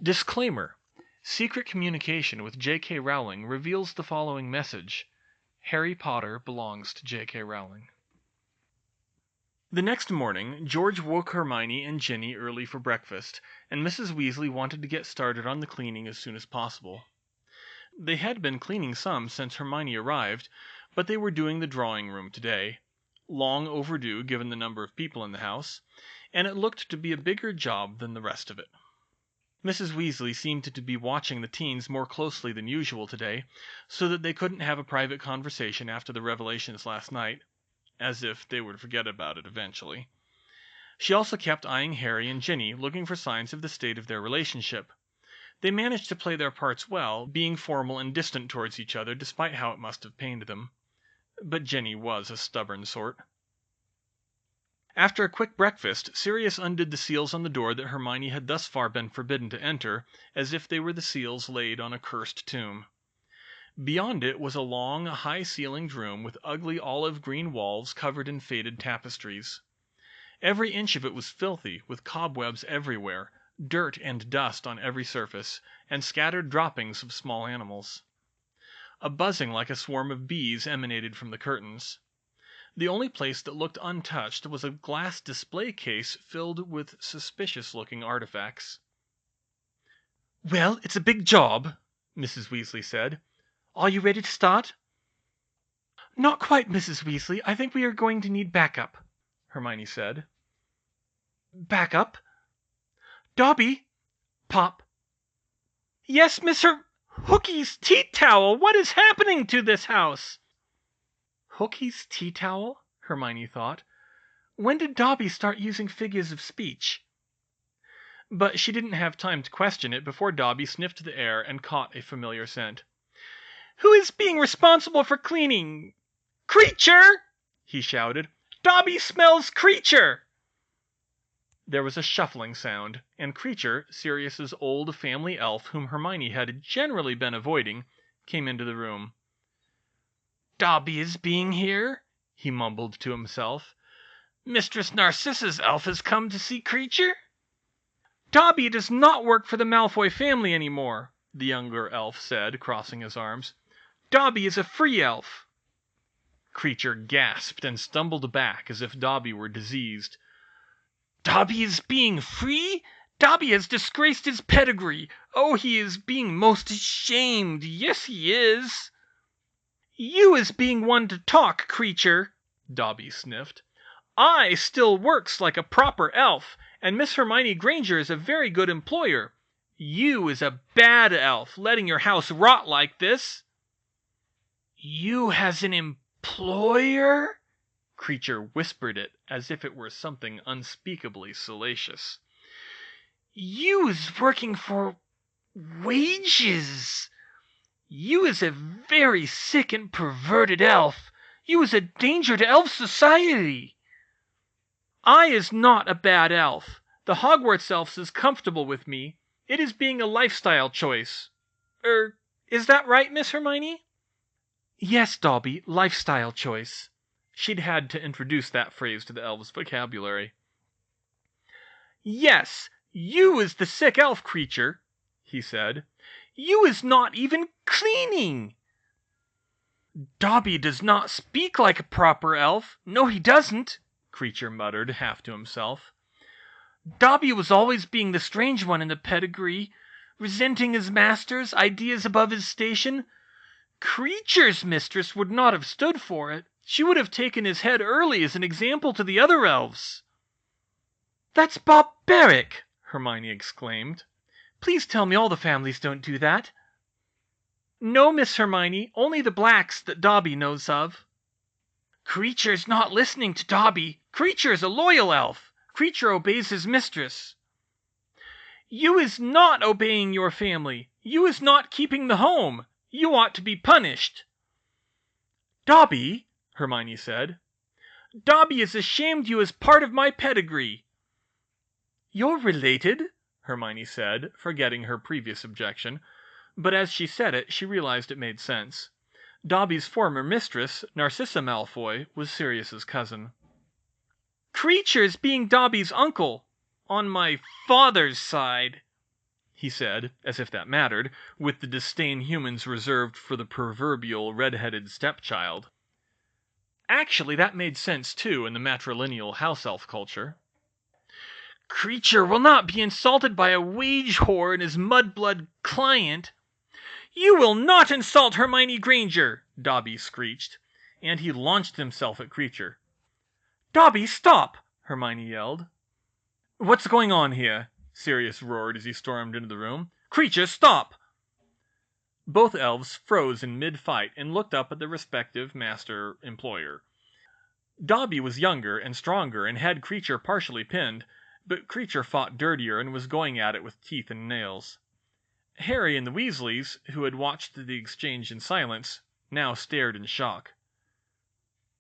Disclaimer. Secret communication with J.K. Rowling reveals the following message. Harry Potter belongs to J.K. Rowling. The next morning, George woke Hermione and Ginny early for breakfast, and Mrs. Weasley wanted to get started on the cleaning as soon as possible. They had been cleaning some since Hermione arrived, but they were doing the drawing room today, long overdue given the number of people in the house, and it looked to be a bigger job than the rest of it. Mrs. Weasley seemed to be watching the teens more closely than usual today, so that they couldn't have a private conversation after the revelations last night, as if they would forget about it eventually. She also kept eyeing Harry and Ginny, looking for signs of the state of their relationship. They managed to play their parts well, being formal and distant towards each other despite how it must have pained them. But Ginny was a stubborn sort. After a quick breakfast, Sirius undid the seals on the door that Hermione had thus far been forbidden to enter, as if they were the seals laid on a cursed tomb. Beyond it was a long, high-ceilinged room with ugly olive-green walls covered in faded tapestries. Every inch of it was filthy, with cobwebs everywhere, dirt and dust on every surface, and scattered droppings of small animals. A buzzing like a swarm of bees emanated from the curtains. The only place that looked untouched was a glass display case filled with suspicious-looking artifacts. "Well, it's a big job," Mrs. Weasley said. "Are you ready to start?" "Not quite, Mrs. Weasley. I think we are going to need backup," Hermione said. "Backup? Dobby! Pop!" "Yes, Miss Hookie's tea towel! What is happening to this house?" Hookie's tea towel? Hermione thought. When did Dobby start using figures of speech? But she didn't have time to question it before Dobby sniffed the air and caught a familiar scent. "Who is being responsible for cleaning? Kreacher!" he shouted. "Dobby smells Kreacher!" There was a shuffling sound, and Kreacher, Sirius's old family elf whom Hermione had generally been avoiding, came into the room. "Dobby is being here," he mumbled to himself. "Mistress Narcissa's elf has come to see Kreacher." "Dobby does not work for the Malfoy family anymore," the younger elf said, crossing his arms. "Dobby is a free elf." Kreacher gasped and stumbled back as if Dobby were diseased. "Dobby is being free? Dobby has disgraced his pedigree. Oh, he is being most ashamed. Yes, he is." "You is being one to talk, Kreacher," Dobby sniffed. "I still works like a proper elf, and Miss Hermione Granger is a very good employer. You is a bad elf, letting your house rot like this." "You has an employer?" Kreacher whispered it as if it were something unspeakably salacious. "You's working for wages. You is a very sick and perverted elf. You is a danger to elf society." "I is not a bad elf. The Hogwarts elves is comfortable with me. It is being a lifestyle choice. Is that right, Miss Hermione?" "Yes, Dobby, lifestyle choice." She'd had to introduce that phrase to the elves' vocabulary. "Yes, you is the sick elf, Kreacher," he said. "You is not even cleaning." "Dobby does not speak like a proper elf. No, he doesn't," Kreacher muttered, half to himself. "Dobby was always being the strange one in the pedigree, resenting his masters, ideas above his station. Kreacher's mistress would not have stood for it. She would have taken his head early as an example to the other elves." "That's barbaric!" Hermione exclaimed. "Please tell me all the families don't do that." "No, Miss Hermione, only the Blacks that Dobby knows of." "Kreacher's not listening to Dobby. Kreacher's a loyal elf. Kreacher obeys his mistress." "You is not obeying your family. You is not keeping the home. You ought to be punished." "Dobby," Hermione said. "Dobby is ashamed you is part of my pedigree." "You're related," Hermione said, forgetting her previous objection, but as she said it, she realized it made sense. Dobby's former mistress, Narcissa Malfoy, was Sirius's cousin. "Kreacher's being Dobby's uncle, on my father's side," he said, as if that mattered, with the disdain humans reserved for the proverbial red-headed stepchild. Actually, that made sense, too, in the matrilineal house-elf culture. Kreacher will not be insulted by a wage whore and his mudblood client. You will not insult Hermione Granger, Dobby screeched, and he launched himself at Kreacher. Dobby, stop! Hermione yelled. What's going on here? Sirius roared as he stormed into the room. Kreacher, stop! Both elves froze in mid-fight and looked up at their respective master-employer. Dobby was younger and stronger and had Kreacher partially pinned, but Kreacher fought dirtier and was going at it with teeth and nails. Harry and the Weasleys, who had watched the exchange in silence, now stared in shock.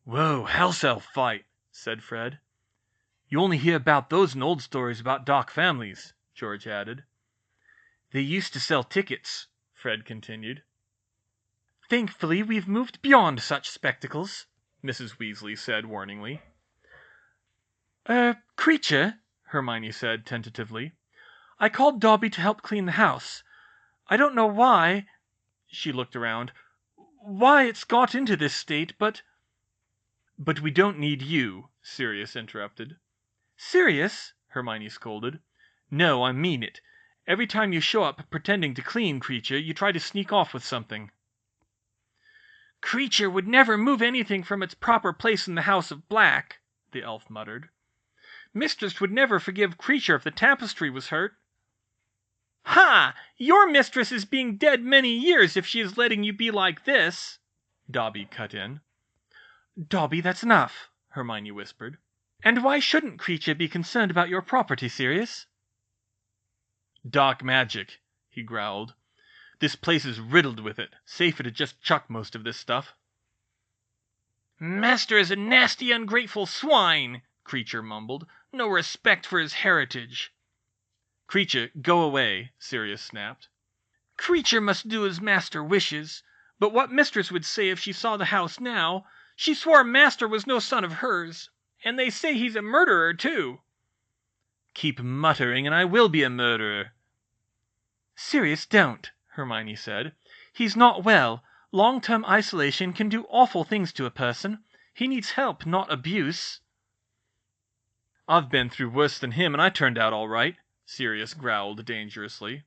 Whoa, house-elf fight, said Fred. You only hear about those in old stories about dark families, George added. They used to sell tickets, Fred continued. Thankfully, we've moved beyond such spectacles, Mrs. Weasley said warningly. Kreacher, Hermione said tentatively. I called Dobby to help clean the house. I don't know why, she looked around, why it's got into this state, but... But we don't need you, Sirius interrupted. Sirius? Hermione scolded. No, I mean it. Every time you show up pretending to clean, Kreacher, you try to sneak off with something. Kreacher would never move anything from its proper place in the House of Black, the elf muttered. Mistress would never forgive Kreacher if the tapestry was hurt. Ha! Your mistress is being dead many years if she is letting you be like this, Dobby cut in. Dobby, that's enough, Hermione whispered. And why shouldn't Kreacher be concerned about your property, Sirius? Dark magic, he growled. This place is riddled with it. Safer to just chuck most of this stuff. Master is a nasty, ungrateful swine, Kreacher mumbled. No respect for his heritage. Kreacher, go away, Sirius snapped. Kreacher must do as Master wishes. But what Mistress would say if she saw the house now? She swore Master was no son of hers. And they say he's a murderer, too. Keep muttering, and I will be a murderer. Sirius, don't, Hermione said. He's not well. Long-term isolation can do awful things to a person. He needs help, not abuse. I've been through worse than him, and I turned out all right, Sirius growled dangerously.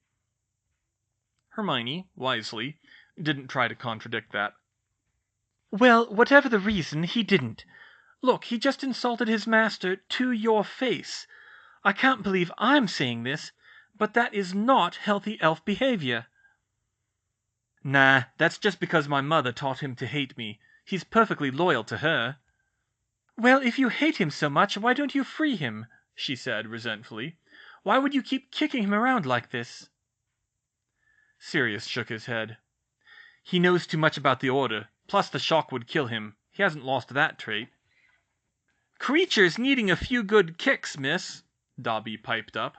Hermione, wisely, didn't try to contradict that. Well, whatever the reason, he didn't. Look, he just insulted his master to your face. I can't believe I'm saying this, but that is not healthy elf behavior. Nah, that's just because my mother taught him to hate me. He's perfectly loyal to her. Well, if you hate him so much, why don't you free him? She said resentfully. Why would you keep kicking him around like this? Sirius shook his head. He knows too much about the Order, plus the shock would kill him. He hasn't lost that trait. Kreacher's needing a few good kicks, miss, Dobby piped up.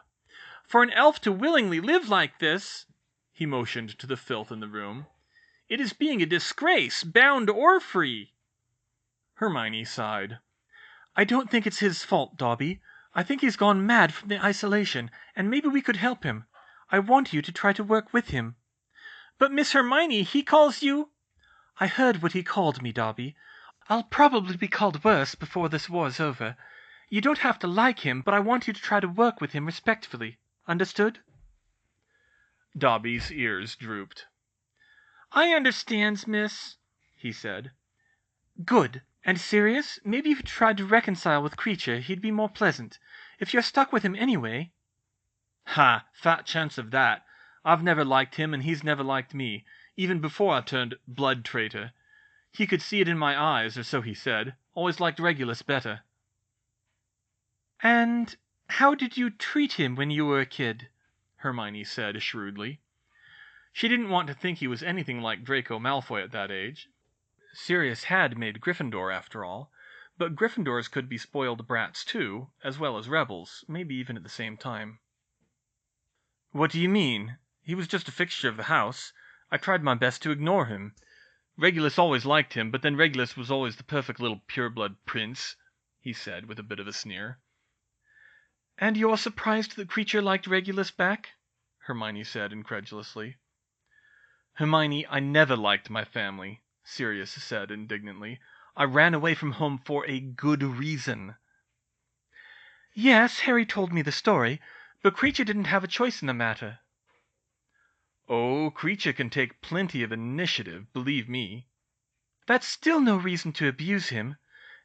For an elf to willingly live like this, he motioned to the filth in the room, it is being a disgrace, bound or free. Hermione sighed. I don't think it's his fault, Dobby. I think he's gone mad from the isolation, and maybe we could help him. I want you to try to work with him. But Miss Hermione, he calls you... I heard what he called me, Dobby. I'll probably be called worse before this war's over. You don't have to like him, but I want you to try to work with him respectfully. Understood? Dobby's ears drooped. I understands, miss, he said. Good. And Sirius, maybe if you tried to reconcile with Kreacher, he'd be more pleasant. If you're stuck with him anyway... Ha! Fat chance of that. I've never liked him, and he's never liked me, even before I turned blood traitor. He could see it in my eyes, or so he said. Always liked Regulus better. And how did you treat him when you were a kid? Hermione said shrewdly. She didn't want to think he was anything like Draco Malfoy at that age. Sirius had made Gryffindor, after all, but Gryffindors could be spoiled brats too, as well as rebels, maybe even at the same time. What do you mean? He was just a fixture of the house. I tried my best to ignore him. Regulus always liked him, but then Regulus was always the perfect little pureblood prince, he said with a bit of a sneer. And you're surprised that Kreacher liked Regulus back? Hermione said incredulously. Hermione, I never liked my family, Sirius said indignantly. I ran away from home for a good reason. Yes, Harry told me the story, but Kreacher didn't have a choice in the matter. Oh, Kreacher can take plenty of initiative, believe me. That's still no reason to abuse him.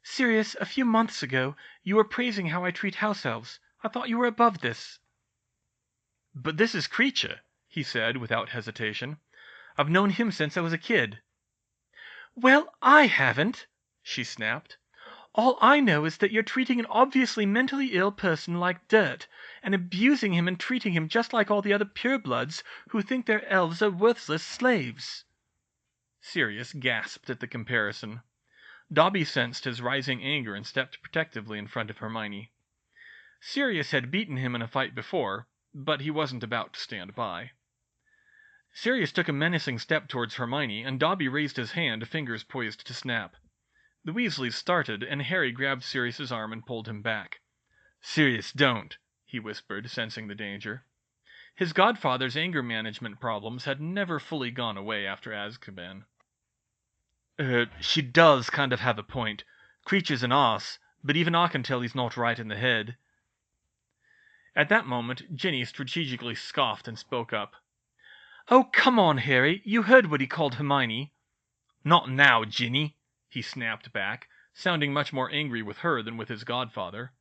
Sirius, a few months ago, you were praising how I treat house elves. I thought you were above this. But this is Kreacher, he said without hesitation. I've known him since I was a kid. Well, I haven't, she snapped. All I know is that you're treating an obviously mentally ill person like dirt, and abusing him and treating him just like all the other purebloods who think their elves are worthless slaves. Sirius gasped at the comparison. Dobby sensed his rising anger and stepped protectively in front of Hermione. Sirius had beaten him in a fight before, but he wasn't about to stand by. Sirius took a menacing step towards Hermione, and Dobby raised his hand, fingers poised to snap. The Weasleys started, and Harry grabbed Sirius's arm and pulled him back. Sirius, don't, he whispered, sensing the danger. His godfather's anger management problems had never fully gone away after Azkaban. She does kind of have a point. Kreacher's an arse, but even I can tell he's not right in the head. At that moment, Ginny strategically scoffed and spoke up. Oh, come on, Harry. You heard what he called Hermione. Not now, Ginny, he snapped back, sounding much more angry with her than with his godfather.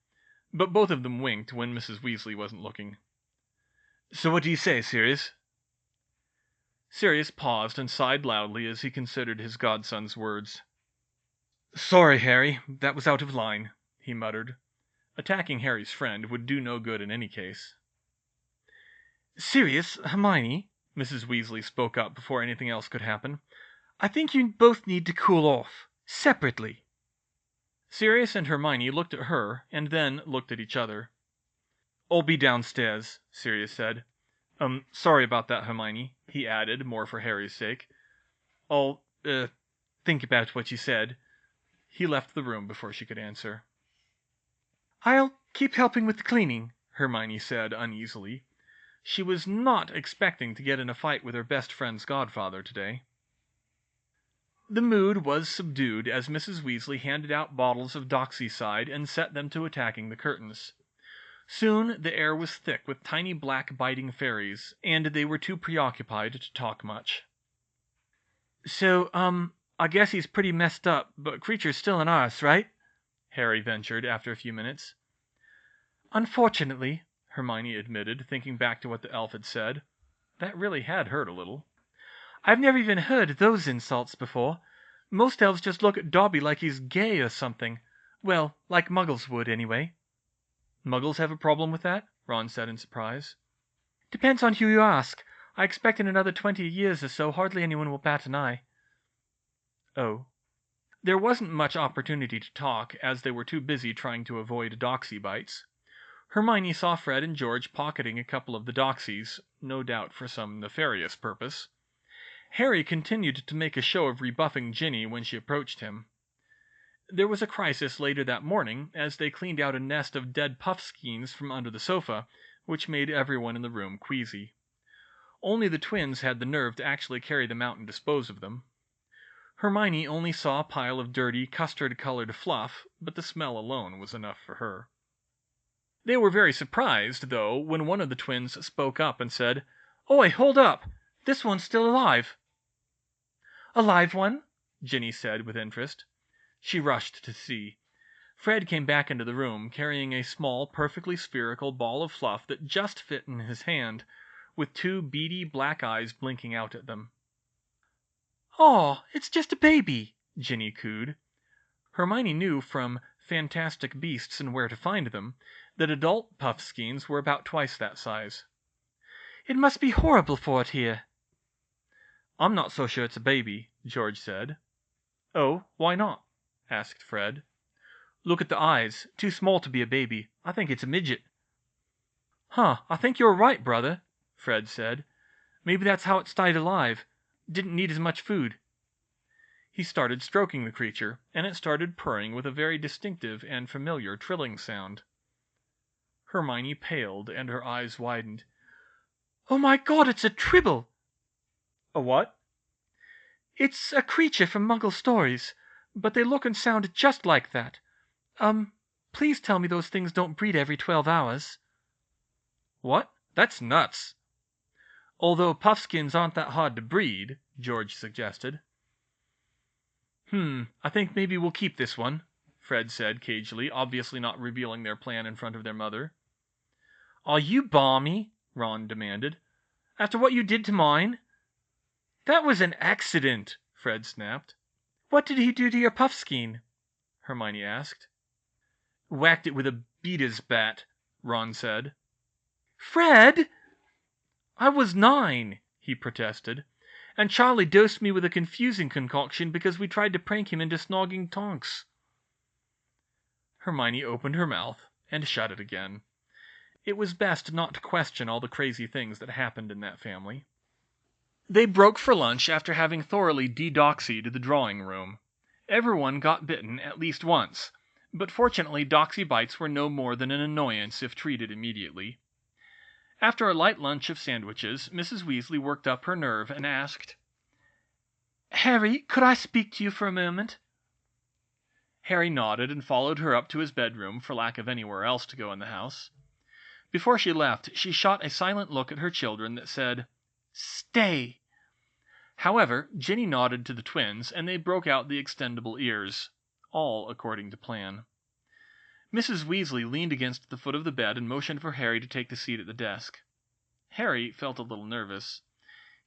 But both of them winked when Mrs. Weasley wasn't looking. So what do you say, Sirius? Sirius paused and sighed loudly as he considered his godson's words. Sorry, Harry, that was out of line, he muttered. Attacking Harry's friend would do no good in any case. Sirius, Hermione, Mrs. Weasley spoke up before anything else could happen. I think you both need to cool off, separately. Sirius and Hermione looked at her, and then looked at each other. I'll be downstairs, Sirius said. Sorry about that, Hermione, he added, more for Harry's sake. I'll, think about what you said. He left the room before she could answer. I'll keep helping with the cleaning, Hermione said uneasily. She was not expecting to get in a fight with her best friend's godfather today. The mood was subdued as Mrs. Weasley handed out bottles of doxycide and set them to attacking the curtains. Soon the air was thick with tiny black biting fairies, and they were too preoccupied to talk much. So, I guess he's pretty messed up, but Kreacher's still an arse, right? Harry ventured after a few minutes. Unfortunately, Hermione admitted, thinking back to what the elf had said. That really had hurt a little. I've never even heard those insults before. Most elves just look at Dobby like he's gay or something. Well, like Muggles would, anyway. Muggles have a problem with that? Ron said in surprise. Depends on who you ask. I expect in another 20 years or so hardly anyone will bat an eye. Oh. There wasn't much opportunity to talk, as they were too busy trying to avoid doxy bites. Hermione saw Fred and George pocketing a couple of the doxies, no doubt for some nefarious purpose. Harry continued to make a show of rebuffing Ginny when she approached him. There was a crisis later that morning as they cleaned out a nest of dead Puffskeins from under the sofa, which made everyone in the room queasy. Only the twins had the nerve to actually carry them out and dispose of them. Hermione only saw a pile of dirty, custard-colored fluff, but the smell alone was enough for her. They were very surprised, though, when one of the twins spoke up and said, "Oi, hold up! This one's still alive!" A live one? Ginny said with interest. She rushed to see. Fred came back into the room, carrying a small, perfectly spherical ball of fluff that just fit in his hand, with two beady black eyes blinking out at them. "Aw, it's just a baby," Ginny cooed. Hermione knew from Fantastic Beasts and Where to Find Them that adult Puffskeins were about twice that size. "It must be horrible for it here." "I'm not so sure it's a baby," George said. "Oh, why not?" asked Fred. "Look at the eyes. Too small to be a baby. I think it's a midget." "Huh, I think you're right, brother," Fred said. "Maybe that's how it stayed alive. Didn't need as much food." He started stroking the creature, and it started purring with a very distinctive and familiar trilling sound. Hermione paled, and her eyes widened. Oh my God, it's a Tribble! A what? It's a creature from Muggle stories, but they look and sound just like that. Please tell me those things don't breed every 12 hours. What? That's nuts. Although Puffskins aren't that hard to breed, George suggested. I think maybe we'll keep this one, Fred said cagily, obviously not revealing their plan in front of their mother. Are you balmy? Ron demanded. After what you did to mine? That was an accident, Fred snapped. What did he do to your Puffskein? Hermione asked. Whacked it with a beater's bat, Ron said. Fred! I was 9, he protested, and Charlie dosed me with a confusing concoction because we tried to prank him into snogging Tonks. Hermione opened her mouth and shut it again. It was best not to question all the crazy things that happened in that family. They broke for lunch after having thoroughly de-doxied the drawing room. Everyone got bitten at least once, but fortunately doxy bites were no more than an annoyance if treated immediately. After a light lunch of sandwiches, Mrs. Weasley worked up her nerve and asked, Harry, could I speak to you for a moment? Harry nodded and followed her up to his bedroom for lack of anywhere else to go in the house. Before she left, she shot a silent look at her children that said, Stay! However, Ginny nodded to the twins, and they broke out the extendable ears, all according to plan. Mrs. Weasley leaned against the foot of the bed and motioned for Harry to take the seat at the desk. Harry felt a little nervous.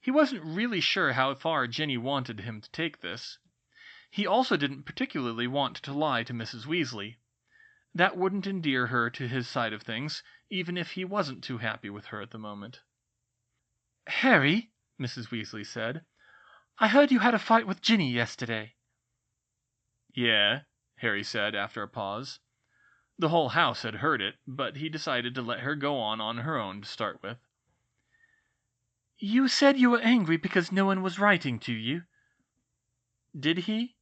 He wasn't really sure how far Ginny wanted him to take this. He also didn't particularly want to lie to Mrs. Weasley. That wouldn't endear her to his side of things, even if he wasn't too happy with her at the moment. Harry, Mrs. Weasley said, I heard you had a fight with Ginny yesterday. Yeah, Harry said after a pause. The whole house had heard it, but he decided to let her go on her own to start with. You said you were angry because no one was writing to you. Did he?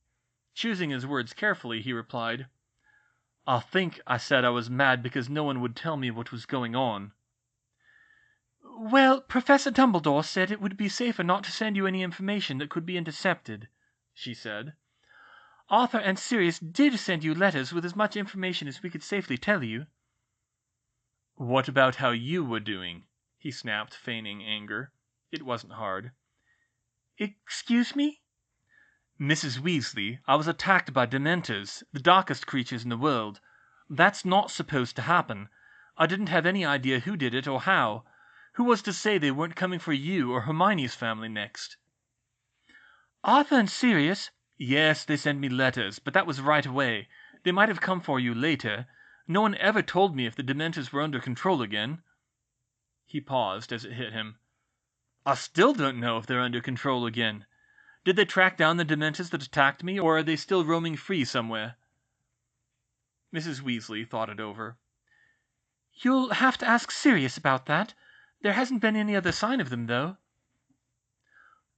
Choosing his words carefully, he replied, I think I said I was mad because no one would tell me what was going on. Well, Professor Dumbledore said it would be safer not to send you any information that could be intercepted, she said. Arthur and Sirius did send you letters with as much information as we could safely tell you. What about how you were doing? He snapped, feigning anger. It wasn't hard. Excuse me? Mrs. Weasley, I was attacked by Dementors, the darkest creatures in the world. That's not supposed to happen. I didn't have any idea who did it or how. Who was to say they weren't coming for you or Hermione's family next? Arthur and Sirius? Yes, they sent me letters, but that was right away. They might have come for you later. No one ever told me if the Dementors were under control again. He paused as it hit him. I still don't know if they're under control again. Did they track down the Dementors that attacked me, or are they still roaming free somewhere? Mrs. Weasley thought it over. You'll have to ask Sirius about that. There hasn't been any other sign of them, though.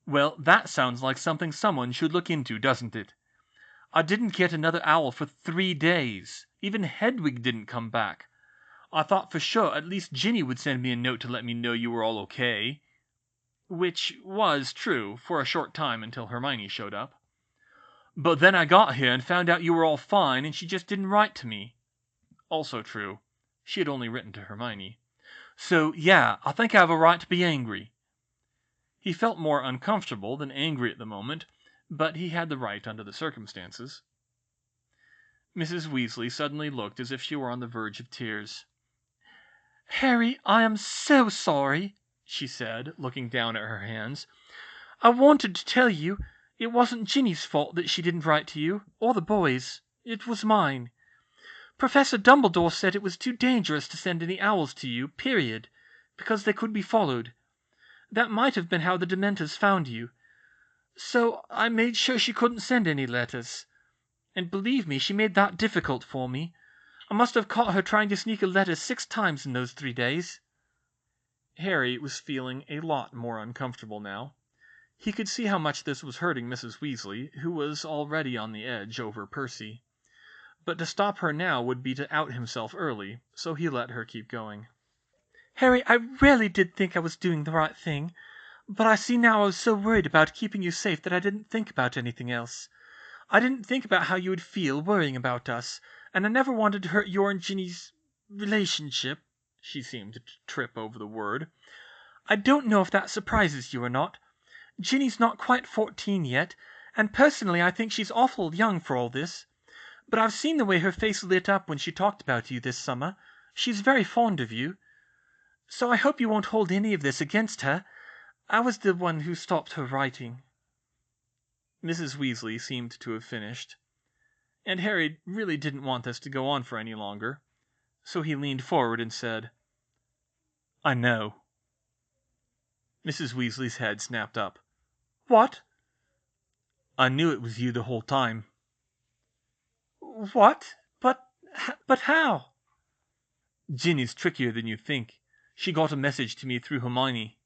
Well, that sounds like something someone should look into, doesn't it? I didn't get another owl for 3 days. Even Hedwig didn't come back. I thought for sure at least Ginny would send me a note to let me know you were all okay. Which was true for a short time until Hermione showed up. But then I got here and found out you were all fine and she just didn't write to me. Also true. She had only written to Hermione. So, yeah, I think I have a right to be angry. He felt more uncomfortable than angry at the moment, but he had the right under the circumstances. Mrs. Weasley suddenly looked as if she were on the verge of tears. Harry, I am so sorry, she said, looking down at her hands. I wanted to tell you it wasn't Ginny's fault that she didn't write to you, or the boys. It was mine. Professor Dumbledore said it was too dangerous to send any owls to you, period, because they could be followed. That might have been how the Dementors found you. So I made sure she couldn't send any letters. And believe me, she made that difficult for me. I must have caught her trying to sneak a letter 6 times in those 3 days. Harry was feeling a lot more uncomfortable now. He could see how much this was hurting Mrs. Weasley, who was already on the edge over Percy. But to stop her now would be to out himself early, so he let her keep going. Harry, I really did think I was doing the right thing, but I see now I was so worried about keeping you safe that I didn't think about anything else. I didn't think about how you would feel worrying about us, and I never wanted to hurt your and Ginny's relationship." She seemed to trip over the word. "I don't know if that surprises you or not. Ginny's not quite 14 yet, and personally I think she's awful young for all this. But I've seen the way her face lit up when she talked about you this summer. She's very fond of you. So I hope you won't hold any of this against her. I was the one who stopped her writing." Mrs. Weasley seemed to have finished, and Harry really didn't want this to go on for any longer, so he leaned forward and said, "I know." Mrs. Weasley's head snapped up. "What?" "I knew it was you the whole time." "What? But how?" "Ginny's trickier than you think. She got a message to me through Hermione."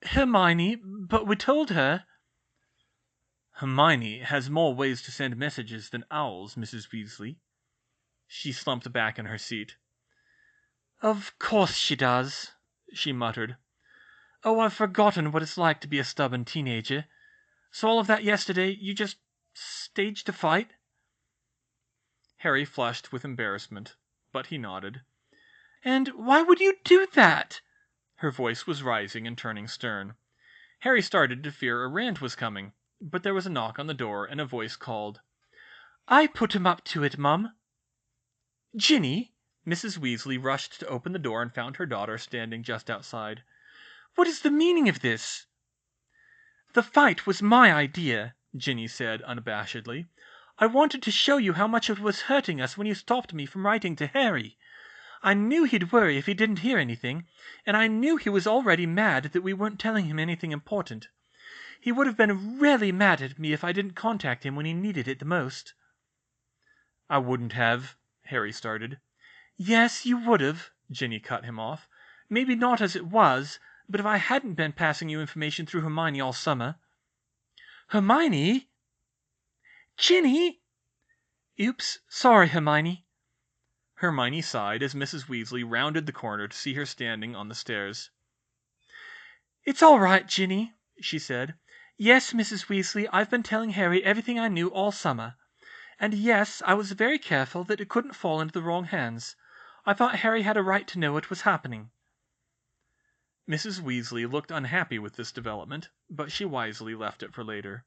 "Hermione? But we told her." "Hermione has more ways to send messages than owls, Mrs. Weasley." She slumped back in her seat. "Of course she does," she muttered. "Oh, I've forgotten what it's like to be a stubborn teenager. So all of that yesterday, you just staged a fight?" Harry flushed with embarrassment, but he nodded. "And why would you do that?" Her voice was rising and turning stern. Harry started to fear a rant was coming, but there was a knock on the door and a voice called, "I put him up to it, Mum." "Ginny!" Mrs. Weasley rushed to open the door and found her daughter standing just outside. "What is the meaning of this?" "The fight was my idea," Ginny said unabashedly. "I wanted to show you how much it was hurting us when you stopped me from writing to Harry. I knew he'd worry if he didn't hear anything, and I knew he was already mad that we weren't telling him anything important. He would have been really mad at me if I didn't contact him when he needed it the most." "I wouldn't have," Harry started. "Yes, you would have," Ginny cut him off. "Maybe not as it was, but if I hadn't been passing you information through Hermione all summer." "Hermione?" "Ginny!" "Oops, sorry, Hermione." Hermione sighed as Mrs. Weasley rounded the corner to see her standing on the stairs. "It's all right, Ginny," she said. "Yes, Mrs. Weasley, I've been telling Harry everything I knew all summer. And yes, I was very careful that it couldn't fall into the wrong hands. I thought Harry had a right to know what was happening." Mrs. Weasley looked unhappy with this development, but she wisely left it for later.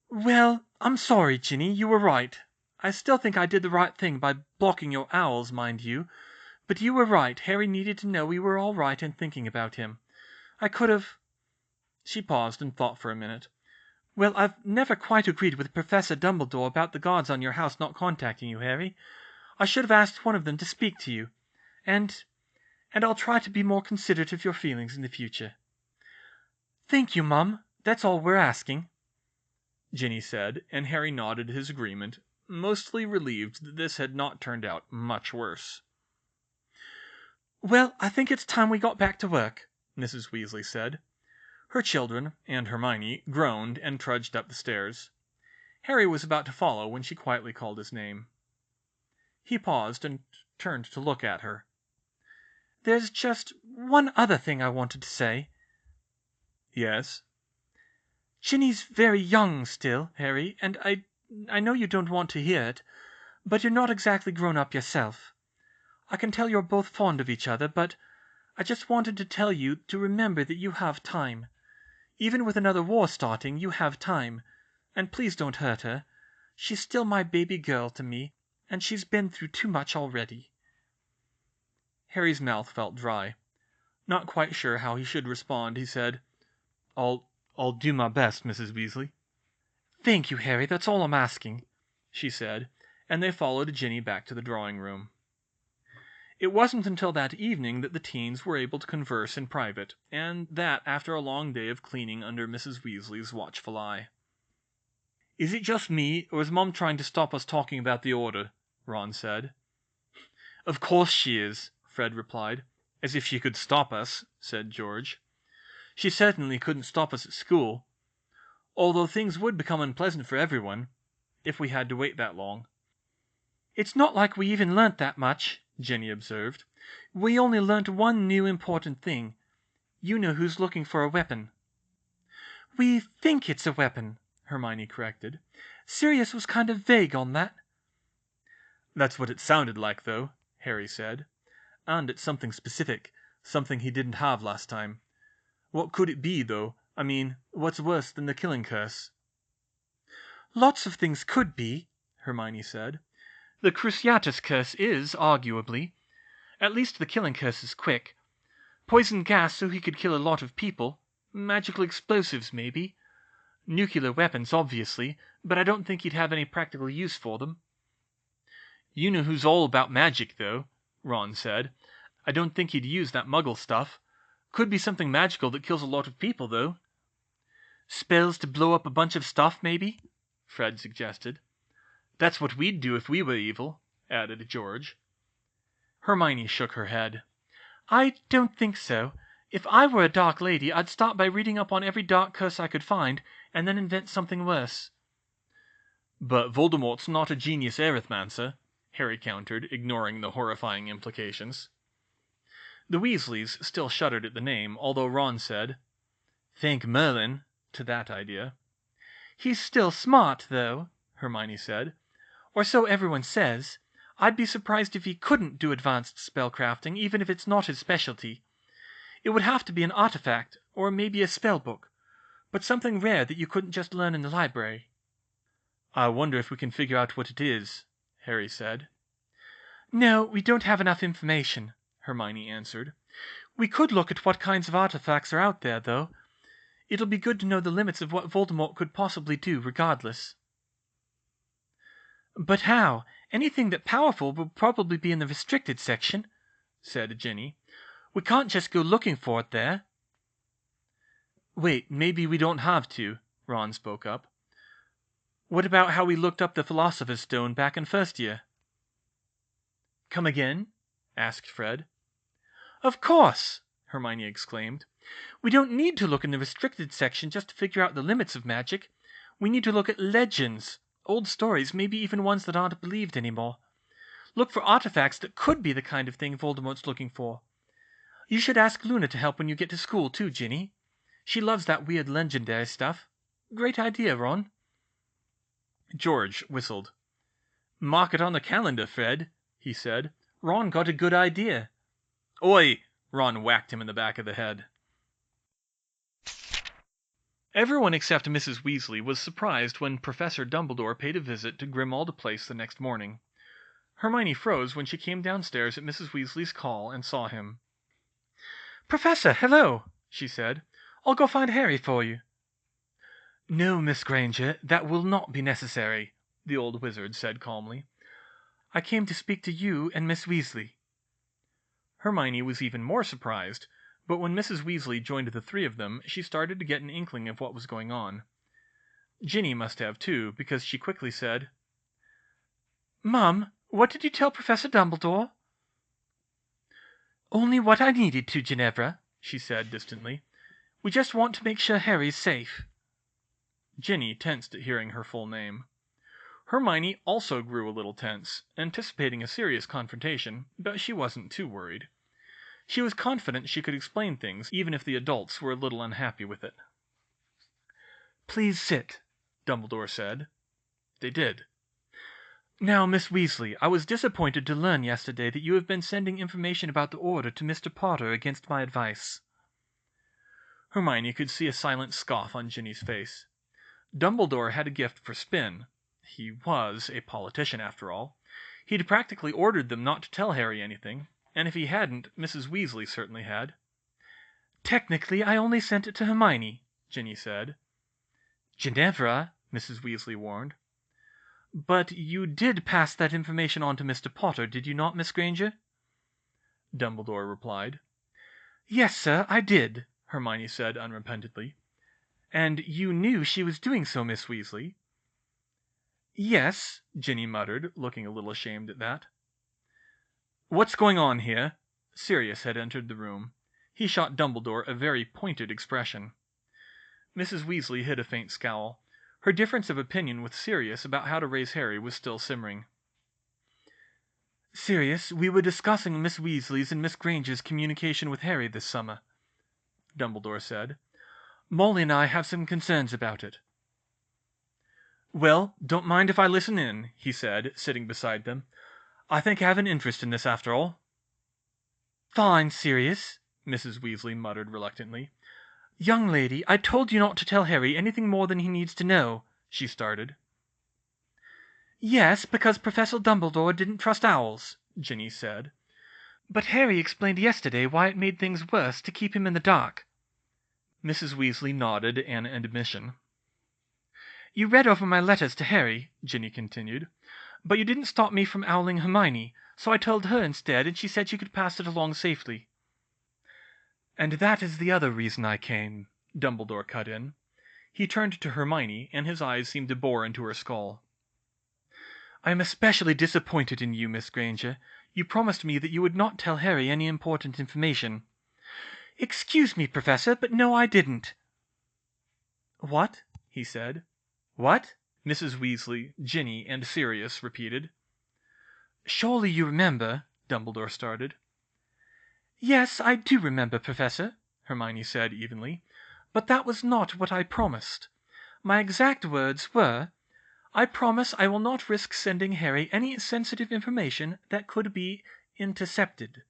"Well, I'm sorry, Ginny, you were right. I still think I did the right thing by blocking your owls, mind you. But you were right, Harry needed to know we were all right in thinking about him. I could have—" She paused and thought for a minute. "Well, I've never quite agreed with Professor Dumbledore about the guards on your house not contacting you, Harry. I should have asked one of them to speak to you. And I'll try to be more considerate of your feelings in the future." "Thank you, Mum. That's all we're asking," Ginny said, and Harry nodded his agreement, mostly relieved that this had not turned out much worse. "Well, I think it's time we got back to work," Mrs. Weasley said. Her children, and Hermione, groaned and trudged up the stairs. Harry was about to follow when she quietly called his name. He paused and turned to look at her. "There's just one other thing I wanted to say." "Yes?" "Ginny's very young still, Harry, and I know you don't want to hear it, but you're not exactly grown up yourself. I can tell you're both fond of each other, but I just wanted to tell you to remember that you have time. Even with another war starting, you have time. And please don't hurt her. She's still my baby girl to me, and she's been through too much already." Harry's mouth felt dry. Not quite sure how he should respond, he said, I'll do my best, Mrs. Weasley." "Thank you, Harry, that's all I'm asking," she said, and they followed Ginny back to the drawing room. It wasn't until that evening that the teens were able to converse in private, and that after a long day of cleaning under Mrs. Weasley's watchful eye. "Is it just me, or is Mom trying to stop us talking about the Order?" Ron said. "Of course she is," Fred replied. "As if she could stop us," said George. "She certainly couldn't stop us at school. Although things would become unpleasant for everyone, if we had to wait that long." "It's not like we even learnt that much," Ginny observed. We only learnt one new important thing. You know who's looking for a weapon." "We think it's a weapon," Hermione corrected. "Sirius was kind of vague on that." "That's what it sounded like, though," Harry said. "And it's something specific, something he didn't have last time. What could it be, though? I mean, what's worse than the killing curse?" "Lots of things could be," Hermione said. "The Cruciatus curse is, arguably. At least the killing curse is quick. Poison gas so he could kill a lot of people. Magical explosives, maybe. Nuclear weapons, obviously, but I don't think he'd have any practical use for them." "You know who's all about magic, though," Ron said. "I don't think he'd use that muggle stuff. Could be something magical that kills a lot of people, though." "Spells to blow up a bunch of stuff, maybe?" Fred suggested. "That's what we'd do if we were evil," added George. Hermione shook her head. "I don't think so. If I were a dark lady, I'd start by reading up on every dark curse I could find, and then invent something worse." "But Voldemort's not a genius arithmancer," Harry countered, ignoring the horrifying implications. The Weasleys still shuddered at the name, although Ron said, "Thank Merlin," to that idea. "He's still smart, though," Hermione said. "Or so everyone says. I'd be surprised if he couldn't do advanced spellcrafting, even if it's not his specialty. It would have to be an artifact, or maybe a spell book, but something rare that you couldn't just learn in the library." "I wonder if we can figure out what it is," Harry said. "No, we don't have enough information," Hermione answered. "We could look at what kinds of artifacts are out there, though. It'll be good to know the limits of what Voldemort could possibly do, regardless." "But how? Anything that powerful will probably be in the restricted section," said Ginny. "We can't just go looking for it there." "Wait, maybe we don't have to," Ron spoke up. "What about how we looked up the Philosopher's Stone back in first year?" "Come again?" asked Fred. "Of course!" Hermione exclaimed. "We don't need to look in the restricted section just to figure out the limits of magic. We need to look at legends, old stories, maybe even ones that aren't believed anymore. Look for artifacts that could be the kind of thing Voldemort's looking for. You should ask Luna to help when you get to school, too, Ginny. She loves that weird legendary stuff. Great idea, Ron." George whistled. "Mark it on the calendar, Fred," he said. "Ron got a good idea." "Oi!" Ron whacked him in the back of the head. Everyone except Mrs. Weasley was surprised when Professor Dumbledore paid a visit to Grimmauld Place the next morning. Hermione froze when she came downstairs at Mrs. Weasley's call and saw him. "Professor, hello," she said. "I'll go find Harry for you." "No, Miss Granger, that will not be necessary," the old wizard said calmly. "I came to speak to you and Miss Weasley." Hermione was even more surprised, but when Mrs. Weasley joined the three of them, she started to get an inkling of what was going on. Ginny must have too, because she quickly said, "Mum, what did you tell Professor Dumbledore?" "Only what I needed to, Ginevra," she said distantly. "We just want to make sure Harry's safe." Ginny tensed at hearing her full name. Hermione also grew a little tense, anticipating a serious confrontation, but she wasn't too worried. She was confident she could explain things, even if the adults were a little unhappy with it. "Please sit," Dumbledore said. They did. "Now, Miss Weasley, I was disappointed to learn yesterday that you have been sending information about the Order to Mr. Potter against my advice." Hermione could see a silent scoff on Ginny's face. Dumbledore had a gift for spin. He was a politician, after all. He'd practically ordered them not to tell Harry anything, and if he hadn't, Mrs. Weasley certainly had. "Technically, I only sent it to Hermione," Ginny said. "Ginevra," Mrs. Weasley warned. "But you did pass that information on to Mr. Potter, did you not, Miss Granger?" Dumbledore replied. "Yes, sir, I did," Hermione said unrepentantly. "And you knew she was doing so, Miss Weasley?" "Yes," Ginny muttered, looking a little ashamed at that. "What's going on here?" Sirius had entered the room. He shot Dumbledore a very pointed expression. Mrs. Weasley hid a faint scowl. Her difference of opinion with Sirius about how to raise Harry was still simmering. Sirius, we were discussing Miss Weasley's and Miss Granger's communication with Harry this summer, Dumbledore said. Molly and I have some concerns about it. Well, don't mind if I listen in, he said, sitting beside them. I think I have an interest in this after all. Fine, Sirius, Mrs. Weasley muttered reluctantly. Young lady, I told you not to tell Harry anything more than he needs to know, she started. Yes, because Professor Dumbledore didn't trust owls, Ginny said. But Harry explained yesterday why it made things worse to keep him in the dark. Mrs. Weasley nodded an admission. You read over my letters to Harry, Ginny continued, but you didn't stop me from owling Hermione, so I told her instead, and she said she could pass it along safely. And that is the other reason I came, Dumbledore cut in. He turned to Hermione, and his eyes seemed to bore into her skull. I am especially disappointed in you, Miss Granger. You promised me that you would not tell Harry any important information. Excuse me, Professor, but no, I didn't. What? He said. What? Mrs. Weasley, Ginny, and Sirius repeated. Surely you remember, Dumbledore started. Yes, I do remember, Professor, Hermione said evenly, but that was not what I promised. My exact words were, I promise I will not risk sending Harry any sensitive information that could be intercepted.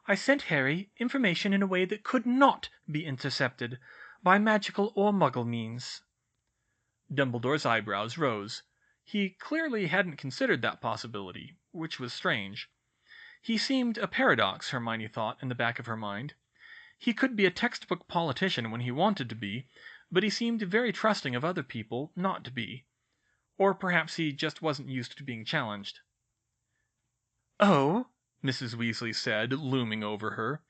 I sent Harry information in a way that could not be intercepted by magical or muggle means. Dumbledore's eyebrows rose. He clearly hadn't considered that possibility, which was strange. He seemed a paradox, Hermione thought in the back of her mind. He could be a textbook politician when he wanted to be, but he seemed very trusting of other people not to be. Or perhaps he just wasn't used to being challenged. Oh, Mrs. Weasley said, looming over her.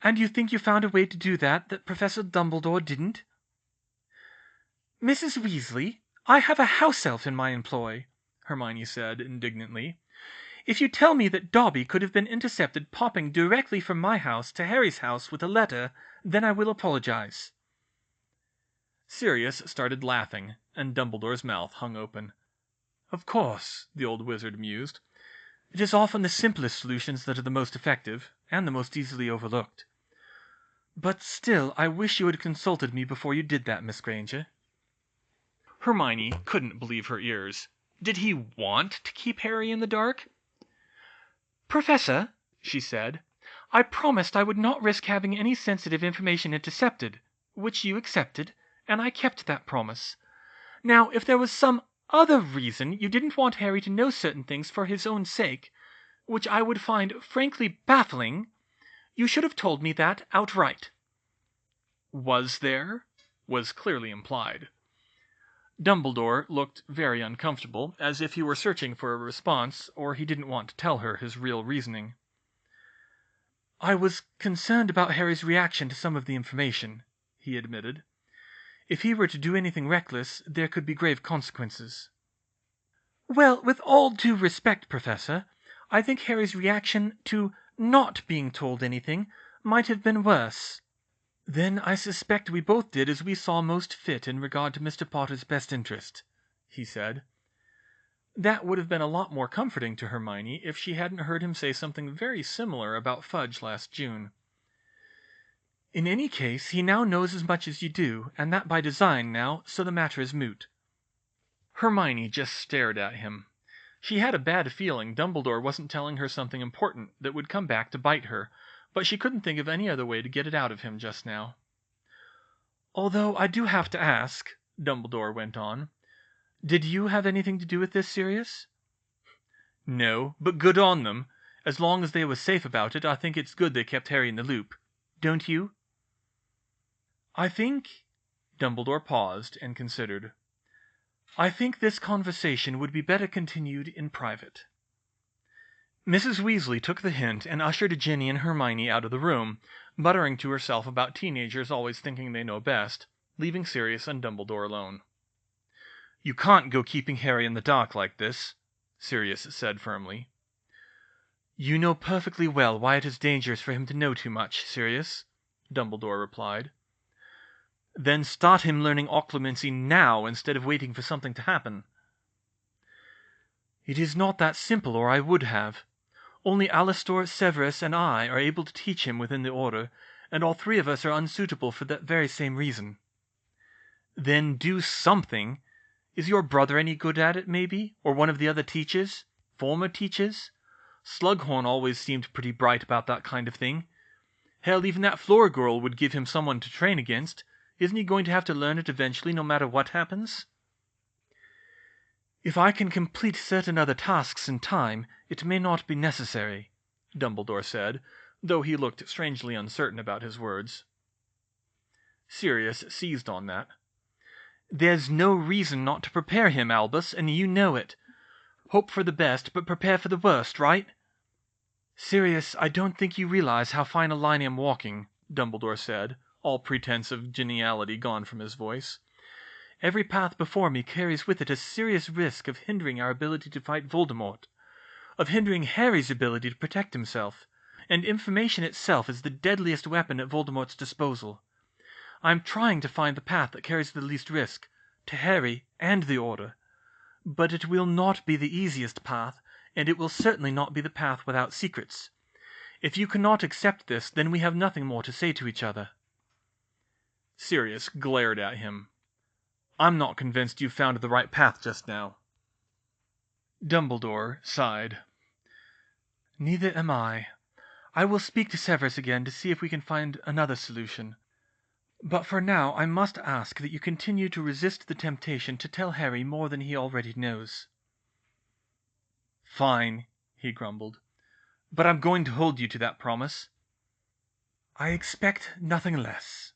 And you think you found a way to do that Professor Dumbledore didn't? Mrs. Weasley, I have a house elf in my employ, Hermione said indignantly. If you tell me that Dobby could have been intercepted popping directly from my house to Harry's house with a letter, then I will apologize. Sirius started laughing, and Dumbledore's mouth hung open. Of course, the old wizard mused. It is often the simplest solutions that are the most effective, and the most easily overlooked. But still, I wish you had consulted me before you did that, Miss Granger. Hermione couldn't believe her ears. Did he want to keep Harry in the dark? Professor, she said, I promised I would not risk having any sensitive information intercepted, which you accepted, and I kept that promise. Now, if there was some other reason you didn't want Harry to know certain things for his own sake, which I would find frankly baffling, you should have told me that outright. Was there? Was clearly implied. Dumbledore looked very uncomfortable, as if he were searching for a response, or he didn't want to tell her his real reasoning. I was concerned about Harry's reaction to some of the information, he admitted. If he were to do anything reckless, there could be grave consequences. Well, with all due respect, Professor, I think Harry's reaction to not being told anything might have been worse. Then I suspect we both did as we saw most fit in regard to Mr. Potter's best interest, he said. That would have been a lot more comforting to Hermione if she hadn't heard him say something very similar about Fudge last June. In any case, he now knows as much as you do, and that by design now, so the matter is moot. Hermione just stared at him. She had a bad feeling Dumbledore wasn't telling her something important that would come back to bite her, but she couldn't think of any other way to get it out of him just now. Although I do have to ask, Dumbledore went on, did you have anything to do with this, Sirius? No, but good on them. As long as they were safe about it, I think it's good they kept Harry in the loop. Don't you? I think... Dumbledore paused and considered. I think this conversation would be better continued in private. Mrs. Weasley took the hint and ushered Ginny and Hermione out of the room, muttering to herself about teenagers always thinking they know best, leaving Sirius and Dumbledore alone. You can't go keeping Harry in the dark like this, Sirius said firmly. You know perfectly well why it is dangerous for him to know too much, Sirius, Dumbledore replied. Then start him learning occlumency now instead of waiting for something to happen. It is not that simple, or I would have. Only Alastor, Severus, and I are able to teach him within the order, and all three of us are unsuitable for that very same reason." "Then do something. Is your brother any good at it, maybe? Or one of the other teachers? Former teachers? Slughorn always seemed pretty bright about that kind of thing. Hell, even that Flora girl would give him someone to train against. Isn't he going to have to learn it eventually, no matter what happens?" "If I can complete certain other tasks in time, it may not be necessary," Dumbledore said, though he looked strangely uncertain about his words. Sirius seized on that. "There's no reason not to prepare him, Albus, and you know it. Hope for the best, but prepare for the worst, right?" "Sirius, I don't think you realize how fine a line I'm walking," Dumbledore said, all pretense of geniality gone from his voice. "Every path before me carries with it a serious risk of hindering our ability to fight Voldemort, of hindering Harry's ability to protect himself, and information itself is the deadliest weapon at Voldemort's disposal. I'm trying to find the path that carries the least risk, to Harry and the Order. But it will not be the easiest path, and it will certainly not be the path without secrets. If you cannot accept this, then we have nothing more to say to each other." Sirius glared at him. "I'm not convinced you've found the right path just now." Dumbledore sighed. "Neither am I. I will speak to Severus again to see if we can find another solution. But for now I must ask that you continue to resist the temptation to tell Harry more than he already knows." "Fine," he grumbled. "But I'm going to hold you to that promise." "I expect nothing less."